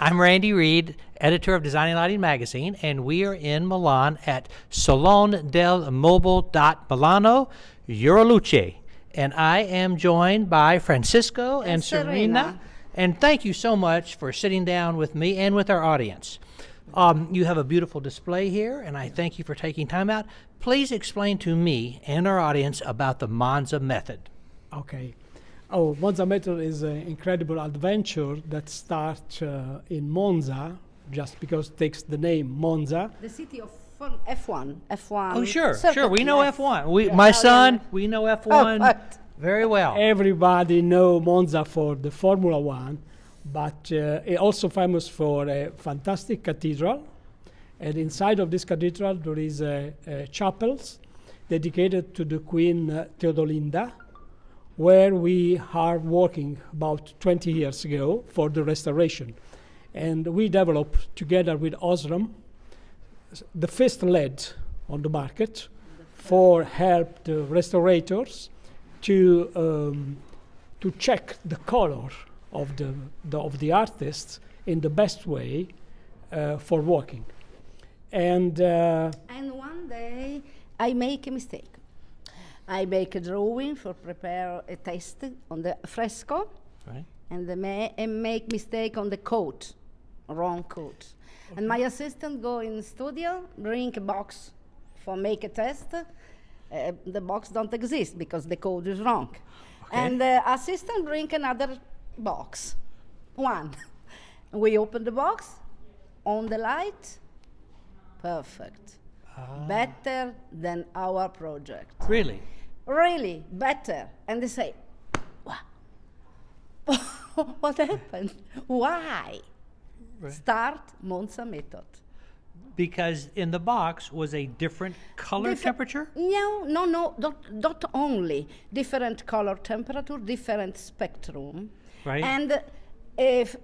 I'm Randy Reid, editor of Designing Lighting Magazine, and we are in Milan at Salone del Mobile Milano, Euroluce. And I am joined by Francesco and Serena. And thank you so much for sitting down with me and with our audience. You have a beautiful display here, and I thank you for taking time out. Please explain to me and our audience about the Monza Method. Okay. Monza Method is an incredible adventure that starts in Monza, just because it takes the name Monza. The city of F1. Oh, sure. We know F1. We know F1 very well. Everybody know Monza for the Formula One, but it's also famous for a fantastic cathedral. And inside of this cathedral, there is chapels dedicated to the Queen Teodolinda, where we are working about 20 years ago for the restoration. And we developed, together with Osram, the first LED on the market for help the restorators to check the color of the artists in the best way for working. And one day I make a mistake. I make a drawing for prepare a test on the fresco, right? And make mistake on the coat, wrong coat. Okay. And my assistant go in the studio, bring a box for make a test. The box don't exist because the code is wrong. Okay. And the assistant bring another box, one. We open the box, on the light, perfect. Better than our project. Really? Really, better. And they say, wow. What happened? Why? Right. Start Monza Method. Because in the box was a different color temperature? No, not only. Different color temperature, different spectrum. Right. And if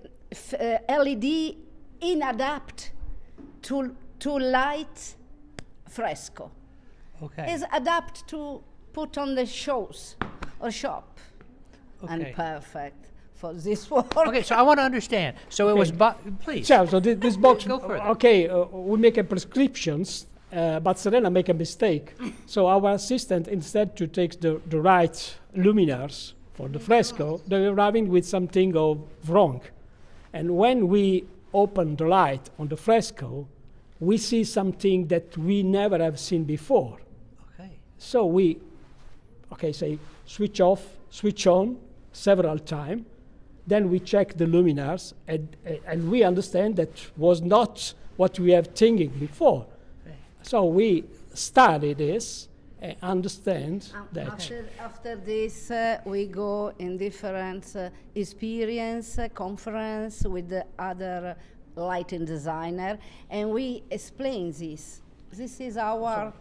LED inadapt to light fresco. Okay. Is adapt to put on the shows or shop. Okay. And perfect for this work. Okay, so I want to understand. So it was, please. So this box, Go further. okay, we make a prescriptions, but Serena make a mistake. So our assistant, instead to take the right luminaires for the fresco, they're arriving with something of wrong. And when we open the light on the fresco, we see something that we never have seen before. Okay. So we, say switch off, switch on several times. Then we check the luminaires, and we understand that was not what we have thinking before. Okay. So we study this and understand that. After this, we go in different experience, conference with the other lighting designer, and we explain this. This is our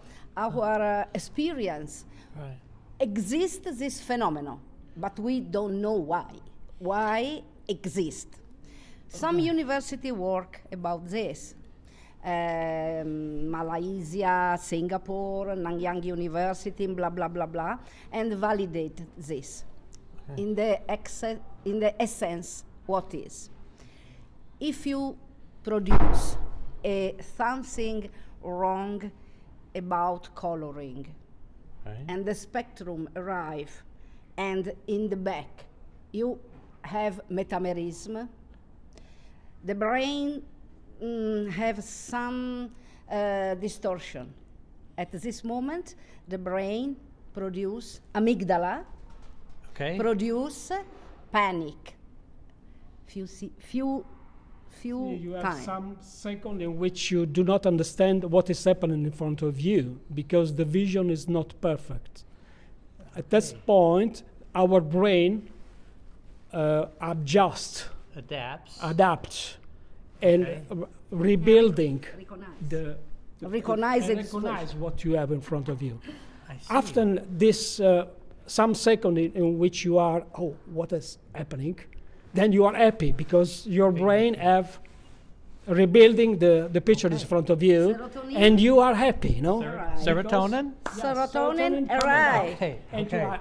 experience. Right. Exists this phenomenon, but we don't know why. Why exist? Some university work about this. Malaysia, Singapore, Nanyang University, blah blah blah blah, and validate this. Okay. In the essence, what is? If you produce something wrong about coloring, right, and the spectrum arrive, and in the back you have metamerism, the brain have some distortion. At this moment, the brain produce amygdala, produce panic. Few you have time. some second in which you do not understand what is happening in front of you because the vision is not perfect. At this point, our brain adapts, and rebuilding recognize what you have in front of you. After this, some second in which you are, what is happening? Then you are happy because your brain have rebuilding the picture is in front of you, serotonin, and you are happy, no? Serotonin? Serotonin arrive. And you are,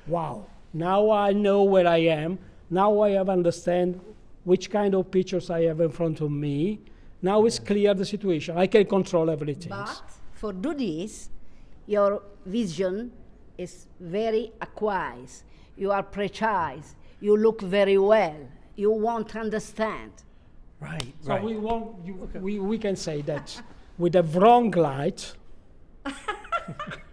wow, now I know where I am. Now I have understand which kind of pictures I have in front of me. Now it's clear the situation. I can control everything. But for do this, your vision is very acquires. You are precise. You look very well. You want to understand. Right. So right. we want we can say that with a wrong light,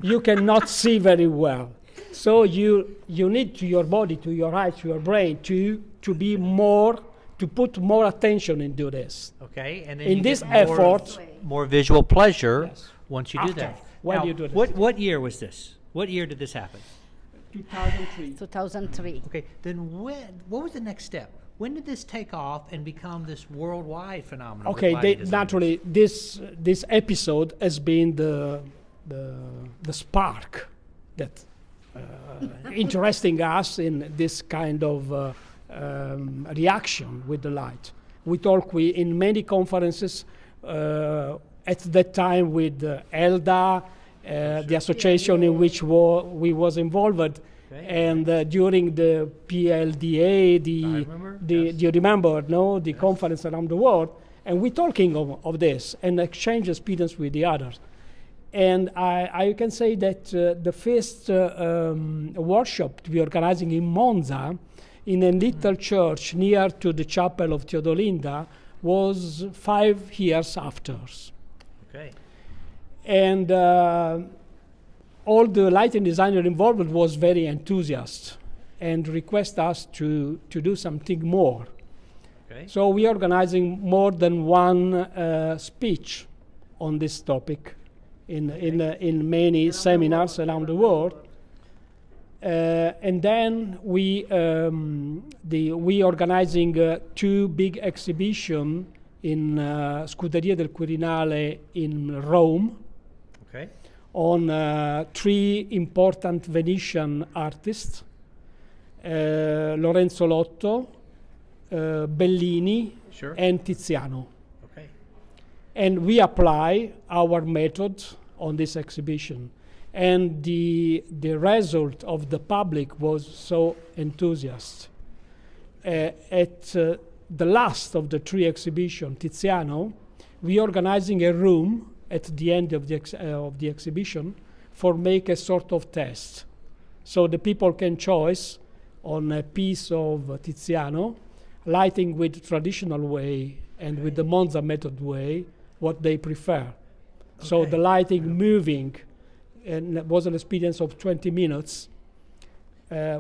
you cannot see very well. So you need to your body, to your eyes, to your brain to be more, to put more attention into this. Okay. And then In you this get more, effort, more visual pleasure Yes. once you do After, that. when Now, you do this. What year was this? What year did this happen? 2003. 2003. Okay. Then what was the next step? When did this take off and become this worldwide phenomenon? with Okay, lighting designers? naturally, this episode has been the spark that interesting us in this kind of reaction with the light. We talk in many conferences at that time with ELDA, the association in which we was involved, Okay. and during the PLDA, I remember, yes. do you remember? No, the conference around the world, and we're talking of this and exchange experience with the others. And I can say that the first workshop to be organizing in Monza, in a little church near to the chapel of Teodolinda, was 5 years after. Okay. And all the lighting designer involved was very enthusiastic and request us to do something more. Okay. So we are organizing more than one speech on this topic in many seminars around the world. And then we organizing 2 big exhibitions in Scuderia del Quirinale in Rome Okay. on 3 important Venetian artists, Lorenzo Lotto, Bellini, Sure. and Tiziano. Okay. And we apply our method on this exhibition. And the result of the public was so enthusiastic. At the last of the 3 exhibitions, Tiziano, we organizing a room at the end of the exhibition for make a sort of test. So the people can choose on a piece of Tiziano, lighting with traditional way and with the Monza Method way, what they prefer. So Okay. the lighting moving, and it was an experience of 20 minutes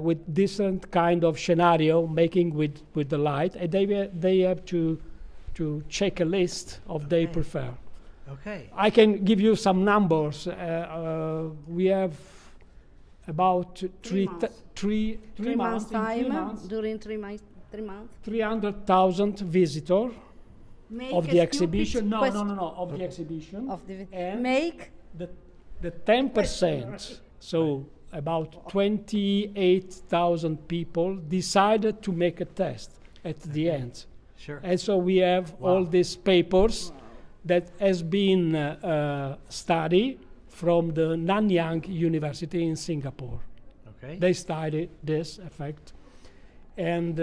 with different kind of scenario making with the light, and they have to check a list of they Okay. prefer. Okay. I can give you some numbers. We have about 3 months. 3 3 months in 3 time, months, during 3 months. 300,000 visitors Make of a the stupid exhibition. No, question of the exhibition. Of the And make the 10%, so about 28,000 people decided to make a test at the end. Sure. And so we have all these papers that has been studied from the Nanyang University in Singapore. Okay. They studied this effect. And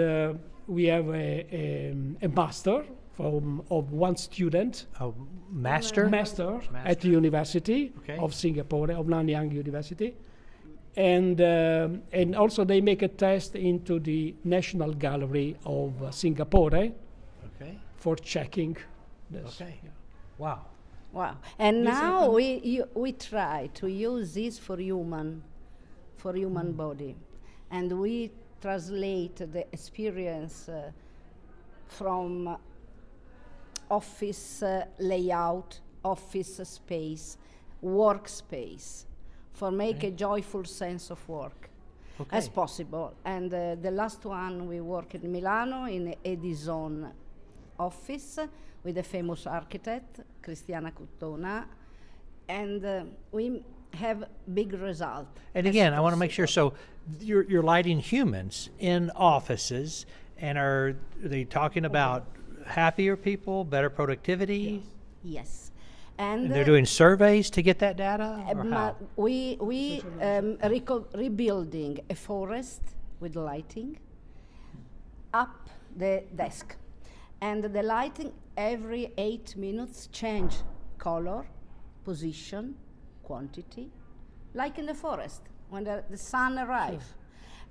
we have a master of one student, A master. master at the University Okay. of Singapore, of Nanyang University. And also they make a test into the National Gallery of Singapore Okay. for checking this. Okay. Wow. wow. And This now happened- we try to use this for human body, and we translate the experience from office layout, office space, workspace, for make a joyful sense of work as Okay. possible. And the last one we work in Milano in Edison office with a famous architect, Cristiana Cuttona, and we have big result. And as again, I want to make possible. sure. So, you're lighting humans in offices, and are they talking about happier people, better productivity? Yes. And they're doing surveys to get that data, or how? we rebuilding a forest with lighting, up the desk. And the lighting every 8 minutes change color, position, quantity, like in the forest when the sun arrives. Sure.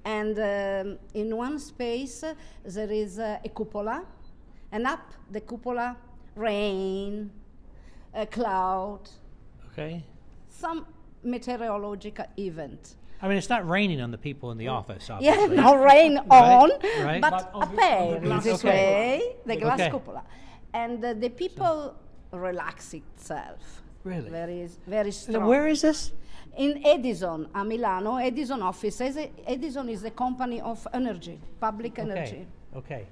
And in one space there is a cupola, and up the cupola, rain, a cloud, Okay. some meteorological event. I mean, it's not raining on the people in the office, Yeah, obviously. no rain on, right. but But on the appear glass this cupola. way, the glass Okay. cupola. And the people relax itself. Really? Very So strong. where is this? In Edison, a Milano, Edison offices. Edison is the company of energy, public energy. Okay.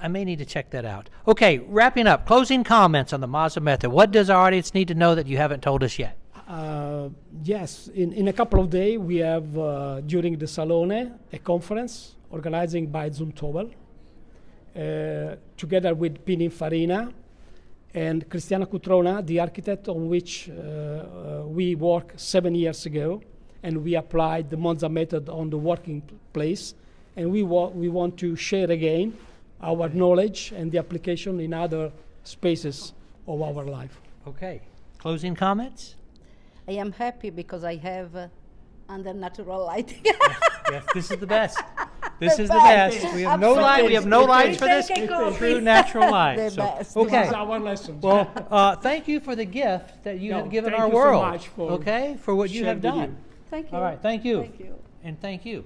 I may need to check that out. Okay, wrapping up. Closing comments on the Monza Method. What does our audience need to know that you haven't told us yet? Yes, in a couple of days we have during the Salone a conference organizing by Zoom Towel together with Pininfarina and Cristiana Cutrona, the architect on which we worked 7 years ago, and we applied the Monza method on the working place, and we want to share again our knowledge and the application in other spaces of our life. Okay. Closing comments? I am happy because I have under natural lighting. Yes, this is the best. This The is the best. best. We have no light. We have no lights for this. Take a coffee. True natural light. The So, best. okay. This is our lesson. Well, thank you for the gift that you No, have given thank our you so world. much for okay, for what you sharing have with you. done. Thank you. All right, thank you. Thank you. And thank you.